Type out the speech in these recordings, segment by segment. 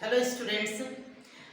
Hello students,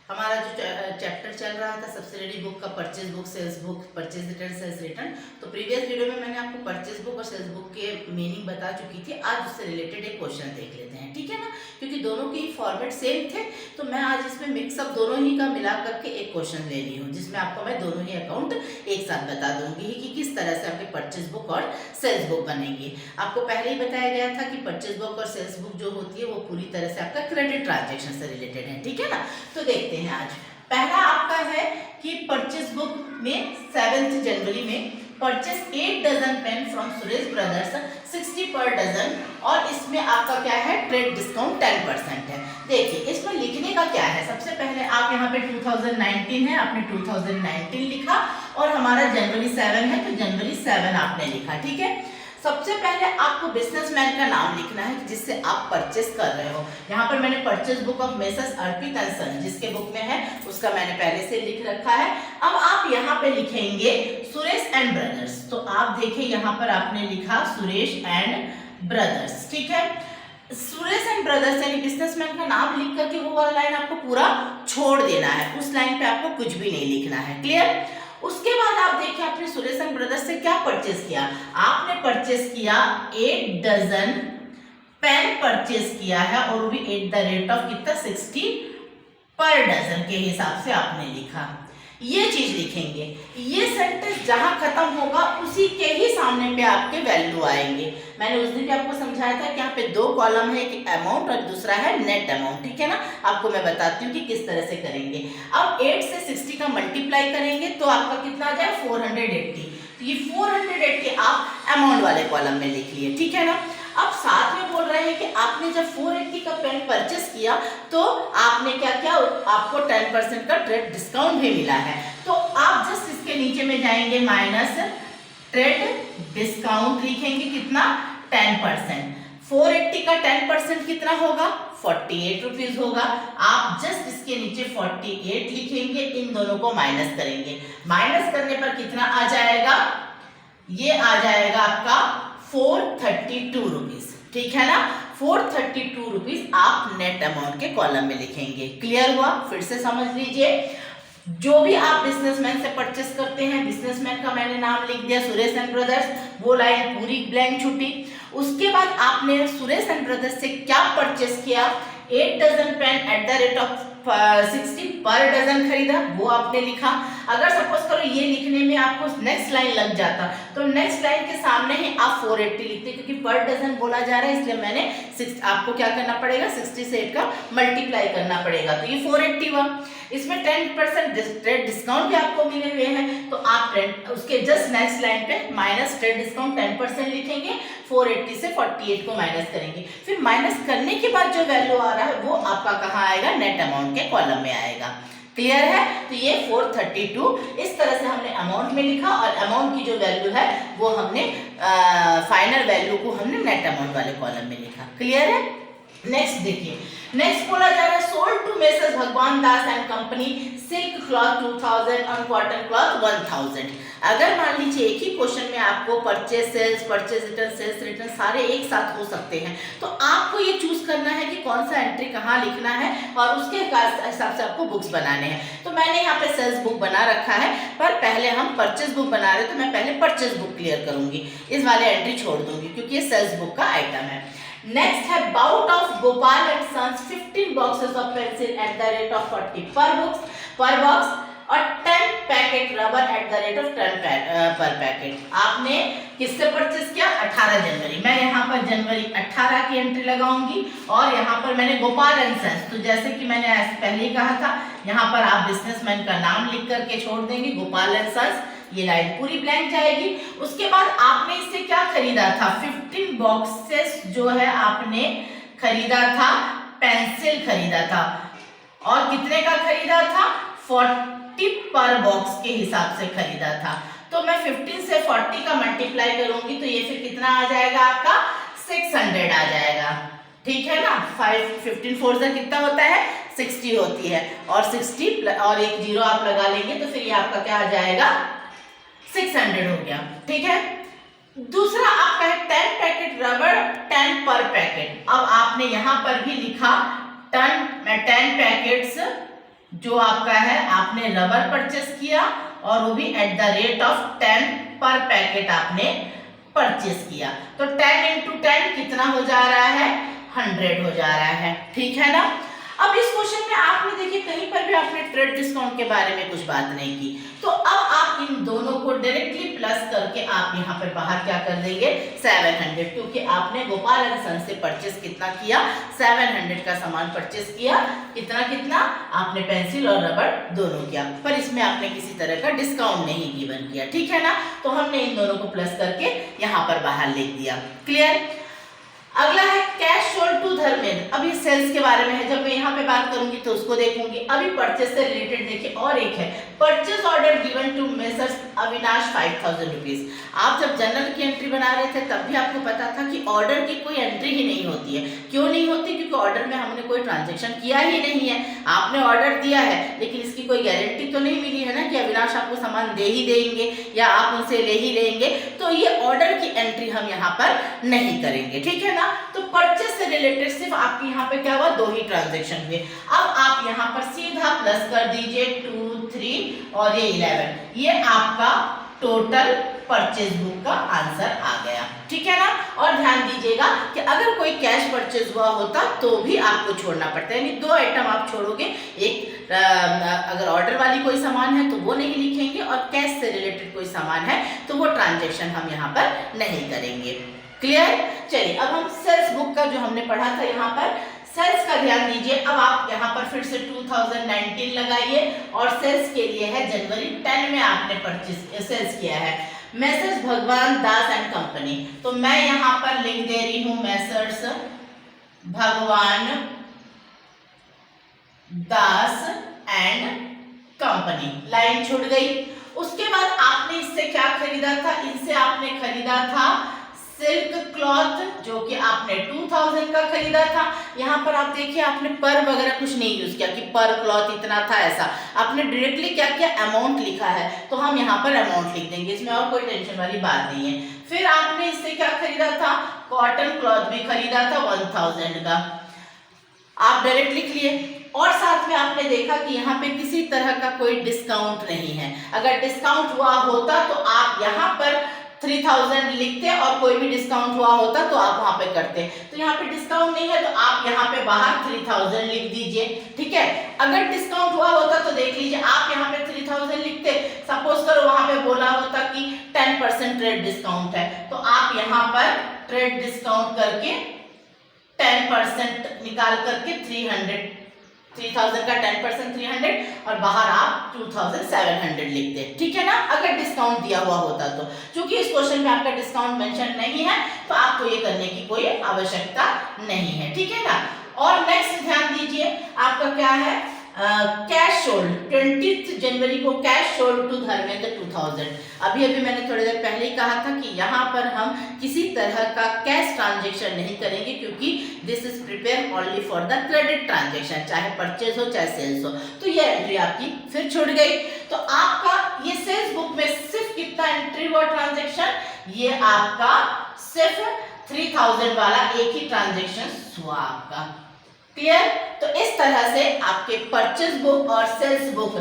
हमारा जो chapter चल रहा था सब्सिडरी बुक का purchase book, sales book, purchase return, sales return. तो प्रीवियस वीडियो में मैंने आपको परचेज बुक और सेल्स बुक के मीनिंग बता चुकी थी। आज उससे रिलेटेड एक क्वेश्चन देख लेते हैं, ठीक है ना, क्योंकि दोनों के ही फॉर्मेट सेम थे। तो मैं आज इसमें मिक्सअप दोनों ही का मिला करके एक क्वेश्चन ले रही हूँ, जिसमें आपको मैं दोनों ही अकाउंट एक साथ बता दूंगी कि किस तरह से आपके परचेज बुक और सेल्स बुक बनेंगे। आपको पहले ही बताया गया था कि परचेज बुक और सेल्स बुक जो होती है वो पूरी तरह से आपका क्रेडिट ट्रांजेक्शन से रिलेटेड है, ठीक है ना। तो देखते हैं आज पहला आपका है कि परचेज बुक में 7 जनवरी में purchase 8 dozen pen from Suresh brothers 60 per dozen, और इसमें आपका क्या है, ट्रेड डिस्काउंट 10% है। देखिए इसमें लिखने का क्या है, सबसे पहले आप यहाँ पे 2019 है, आपने 2019 लिखा, और हमारा जनवरी 7 है तो जनवरी 7 आपने लिखा, ठीक है। सबसे पहले आपको बिजनेसमैन का नाम लिखना है जिससे आप परचेस कर रहे हो। यहाँ पर मैंने purchase book of messrs Arpit and son जिसके बुक में है उसका मैंने पहले से लिख रखा है। अब आप यहाँ पे लिखेंगे सुरेश एंड ब्रदर्स, तो आप देखिए यहाँ पर आपने लिखा सुरेश एंड ब्रदर्स, ठीक है। सुरेश एंड ब्रदर्स यानी बिजनेसमैन का नाम लिख करके वो वाला लाइन आपको पूरा छोड़ देना है, उस लाइन पे आपको कुछ भी नहीं लिखना है, क्लियर। उसके बाद आप देखिए आपने सुरेश एंड ब्रदर्स से क्या परचेस किया, आपने परचेस किया 8 डजन पेन परचेस किया है, और वो भी एट द रेट ऑफ कितना 60 पर डजन के हिसाब से आपने लिखा। ये चीज लिखेंगे, ये सेंटेंस जहां खत्म होगा उसी के ही सामने पे आपके वैल्यू आएंगे। मैंने उस दिन भी आपको समझाया था कि यहाँ पे 2 कॉलम है, एक अमाउंट और दूसरा है नेट अमाउंट, ठीक है ना। आपको मैं बताती हूँ कि किस तरह से करेंगे। अब 8 से 60 का मल्टीप्लाई करेंगे तो आपका कितना आ जाए 480। तो ये 480 आप अमाउंट वाले कॉलम में लिख लिए, ठीक है ना। अब साथ में बोल रहे हैं कि आपने जब 480 का पेन परचेस किया तो आपने क्या किया, आपको 10% का ट्रेड डिस्काउंट भी मिला है। तो आप जस्ट इसके नीचे में जाएंगे, माइनस ट्रेड डिस्काउंट लिखेंगे, कितना 10%। 480 का 10% कितना होगा 48 रुपीज होगा। आप जस्ट इसके नीचे 48 लिखेंगे, इन दोनों को माइनस करेंगे। माइनस करने पर कितना आ जाएगा, ये आ जाएगा आपका 432 रुपीज, ठीक है ना। 432 रुपीज आप नेट अमाउंट के कॉलम में लिखेंगे। क्लियर हुआ, फिर से समझ लीजिए। जो भी आप बिजनेसमैन से परचेस करते हैं, बिजनेसमैन का मैंने नाम लिख दिया सुरेश एंड ब्रदर्स, वो लाइन पूरी ब्लैंक छूटी। उसके बाद आपने सुरेश एंड ब्रदर्स से क्या परचेस किया, 8 dozen pen at the rate of 60 per dozen खरीदा, वो आपने लिखा। अगर सपोज करो ये लिखने में आपको नेक्स्ट लाइन लग जाता तो नेक्स्ट लाइन के सामने ही आप 480 लिखते, क्योंकि पर डजन बोला जा रहा है इसलिए मैंने आपको क्या करना पड़ेगा 60 से 8 का मल्टीप्लाई करना पड़ेगा, तो ये 480 हुआ। इसमें 10% ट्रेड डिस्काउंट भी आपको मिले हुए हैं, तो आप उसके जस्ट नेक्स्ट लाइन पे माइनस ट्रेड डिस्काउंट 10% लिखेंगे, 480 से 48 को माइनस करेंगे। फिर माइनस करने के बाद जो वैल्यू आ रहा है वो आपका कहाँ आएगा, नेट अमाउंट के कॉलम में आएगा। क्लियर है, तो ये 432 इस तरह से हमने अमाउंट में लिखा, और अमाउंट की जो वैल्यू है वो हमने फाइनल वैल्यू को हमने नेट अमाउंट वाले कॉलम में लिखा। क्लियर है। नेक्स्ट देखिए, नेक्स्ट बोला जा रहा है सोल्ड टू मेसर्स भगवान दास एंड कंपनी सिल्क क्लॉथ 2000 और कॉटन क्लॉथ 1000। अगर मान लीजिए एक ही क्वेश्चन में आपको purchase sales, purchase return, sales return सारे एक साथ हो सकते हैं, तो आपको ये चूज करना है कि कौन सा एंट्री कहाँ लिखना है, और उसके हिसाब से आपको बुक्स बनाने हैं। तो मैंने यहाँ पे सेल्स बुक बना रखा है, पर पहले हम परचेज बुक बना रहे हैं, तो मैं पहले परचेज बुक क्लियर करूंगी, इस वाले एंट्री छोड़ दूंगी क्योंकि ये सेल्स बुक का आइटम है। नेक्स्ट है bought of Gopal and sons 15 boxes of pencil at the rate of 40 per box, और 10 packet rubber at the rate of 10 per packet. आपने किससे परचेस किया, 18 जनवरी। मैं यहाँ पर जनवरी 18 की एंट्री लगाऊंगी, और यहाँ पर मैंने गोपाल एंड सन्स, तो जैसे कि मैंने पहले ही कहा था, यहाँ पर आप बिजनेसमैन का नाम लिख करके छोड़ देंगे, गोपाल एंड सन्स, ये लाइन पूरी ब्लैंक जाएगी। उसके बाद आपने इससे क्या खरीदा था, 15 बॉक्सेस जो है आपने खरीदा था, पेंसिल खरीदा था, और कितने का खरीदा था 40 पर बॉक्स के हिसाब से खरीदा था। तो मैं 15 से 40 का मल्टीप्लाई करूंगी तो ये फिर कितना आ जाएगा आपका 600 आ जाएगा, ठीक है ना। 15 4 से कितना होता है 60 होती है, और 60 और एक जीरो आप लगा लेंगे तो फिर ये आपका क्या आ जाएगा 600 हो गया, ठीक है। दूसरा आपका है 10 पैकेट रबर 10 पर पैकेट। अब आपने यहां पर भी लिखा 10 पैकेट्स जो आपका है आपने रबर परचेस किया और वो भी eight the rate of 10 per packet आपने परचेस किया। तो 10 into 10 कितना हो जा रहा है, 100 हो जा रहा है, ठीक है ना। अब इस क्वेश्चन में आपने देखिए कहीं पर भी आपने ट्रेड डिस्काउंट के बारे में कुछ बात नहीं की, तो अब आप इन दोनों को डायरेक्टली प्लस करके आप यहाँ पर बाहर क्या कर देंगे 700, क्योंकि आपने गोपाल एंड सन से परचेस कितना किया 700 का सामान परचेस किया। कितना आपने पेंसिल और रबर दोनों किया, पर इसमें आपने किसी तरह का डिस्काउंट नहीं गिवन किया, ठीक है ना। तो हमने इन दोनों को प्लस करके यहाँ पर बाहर लिख दिया। क्लियर। अगला है कैश सोल्ड टू धर्मेंद्र। अब ये सेल्स के बारे में है, जब मैं यहाँ पे बात करूंगी तो उसको देखूंगी। अभी परचेस से रिलेटेड देखिए और एक है purchase order given to messrs Avinash 5000 rupees. आप जब जनरल की एंट्री बना रहे थे तब भी आपको पता था कि ऑर्डर की कोई एंट्री ही नहीं होती है। क्यों नहीं होती? क्योंकि ऑर्डर में हमने कोई ट्रांजेक्शन किया ही नहीं है। आपने ऑर्डर दिया है लेकिन इसकी कोई गारंटी तो नहीं मिली है ना कि अविनाश आपको सामान दे ही देंगे या आप उनसे ले ही लेंगे, तो ये ऑर्डर की एंट्री हम यहाँ पर नहीं करेंगे, ठीक है ना। तो परचेस से रिलेटेड सिर्फ आपके यहाँ पे क्या हुआ, 2 ही ट्रांजेक्शन हुए। अब आप यहाँ पर सीधा प्लस कर दीजिए 2, 3 और ये 11, ये आपका टोटल परचेज बुक का आंसर आ गया, ठीक है ना। और ध्यान दीजिएगा कि अगर कोई कैश परचेज हुआ होता तो भी आपको छोड़ना पड़ता है, यानी 2 आइटम आप छोड़ोगे। एक अगर ऑर्डर वाली कोई सामान है तो वो नहीं लिखेंगे और कैश से रिलेटेड कोई सामान है तो वो ट्रांजेक्शन हम यहाँ पर नहीं करेंगे। क्लियर। चलिए अब हम सेल्स बुक का जो हमने पढ़ा था यहाँ पर सेल्स का ध्यान दीजिए। अब आप यहाँ पर फिर से 2019 लगाइए और सेल्स के लिए है जनवरी 10 में आपने परचेस सेल्स किया है मैसर्स भगवान दास एंड कंपनी। तो मैं यहाँ पर लिख दे रही हूँ मैसर्स भगवान दास एंड कंपनी, लाइन छूट गई। उसके बाद आपने इससे क्या खरीदा था, इनसे आपने खरीदा था सिल्क क्लॉथ जो कि आपने 2000 का खरीदा था। यहाँ पर आप देखिए आपने पर वगैरह कुछ नहीं यूज किया कि पर क्लॉथ इतना था, ऐसा आपने डायरेक्टली क्या किया अमाउंट लिखा है, तो हम यहाँ पर अमाउंट लिख देंगे, इसमें और कोई टेंशन वाली बात नहीं है। फिर आपने इससे क्या खरीदा था, कॉटन क्लॉथ भी खरीदा था 1000 का, आप डायरेक्ट लिख लिए। और साथ में आपने देखा कि यहाँ पे किसी तरह का कोई डिस्काउंट नहीं है। अगर डिस्काउंट हुआ होता तो आप यहाँ पर 3000 लिखते और कोई भी डिस्काउंट हुआ होता तो आप वहां पे करते। तो यहाँ पे डिस्काउंट नहीं है तो आप यहाँ पे बाहर 3000 लिख दीजिए, ठीक है। अगर डिस्काउंट हुआ होता तो देख लीजिए आप यहाँ पे 3000 लिखते, सपोज करो वहां पे बोला होता कि 10% ट्रेड डिस्काउंट है, तो आप यहाँ पर ट्रेड डिस्काउंट करके 10% निकाल करके 3000 का 10% 300 और बाहर आप 2700 लिखते, ठीक है ना। अगर डिस्काउंट दिया हुआ होता तो, क्योंकि इस क्वेश्चन में आपका डिस्काउंट मेंशन नहीं है तो आपको ये करने की कोई आवश्यकता नहीं है, ठीक है ना। और नेक्स्ट ध्यान दीजिए आपका क्या है, कैश सोल्ड 20 जनवरी को कैश सोल्ड टू धर्मेंद्र 2000। अभी मैंने थोड़ी देर पहले ही कहा था कि यहाँ पर हम किसी तरह का कैश ट्रांजेक्शन नहीं करेंगे क्योंकि this is prepare only for the credit transaction, चाहे परचेज हो चाहे सेल्स हो। तो ये एंट्री आपकी फिर छूट गई। तो आपका ये सेल्स बुक में सिर्फ कितना एंट्री हुआ ट्रांजेक्शन, ये आपका सिर्फ 3000 वाला एक ही ट्रांजेक्शन हुआ आपका। क्लियर। तो इस तरह से आपके परचेज बुक और सेल्स बुक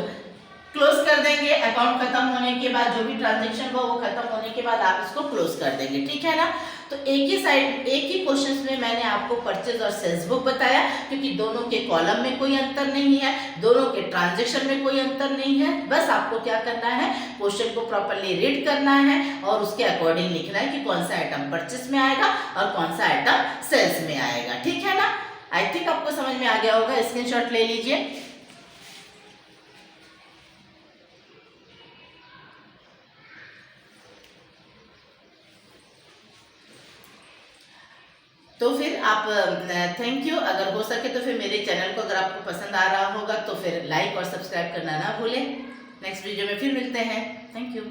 क्लोज कर देंगे। अकाउंट खत्म होने के बाद जो भी ट्रांजैक्शन हो वो खत्म होने के बाद आप इसको क्लोज कर देंगे, ठीक है ना। तो एक ही साइड एक ही क्वेश्चंस में मैंने आपको परचेज और सेल्स बुक बताया क्योंकि दोनों के कॉलम में कोई अंतर नहीं है, दोनों के ट्रांजैक्शन में कोई अंतर नहीं है। बस आपको क्या करना है, क्वेश्चन को प्रॉपर्ली रीड करना है और उसके अकॉर्डिंग लिखना है कि कौन सा आइटम परचेज में आएगा और कौन सा आइटम सेल्स में आएगा, ठीक है ना। आई थिंक आपको समझ में आ गया होगा, स्क्रीनशॉट ले लीजिए। तो फिर आप थैंक यू। अगर हो सके तो फिर मेरे चैनल को अगर आपको पसंद आ रहा होगा तो फिर लाइक और सब्सक्राइब करना ना भूलें। नेक्स्ट वीडियो में फिर मिलते हैं। Thank you.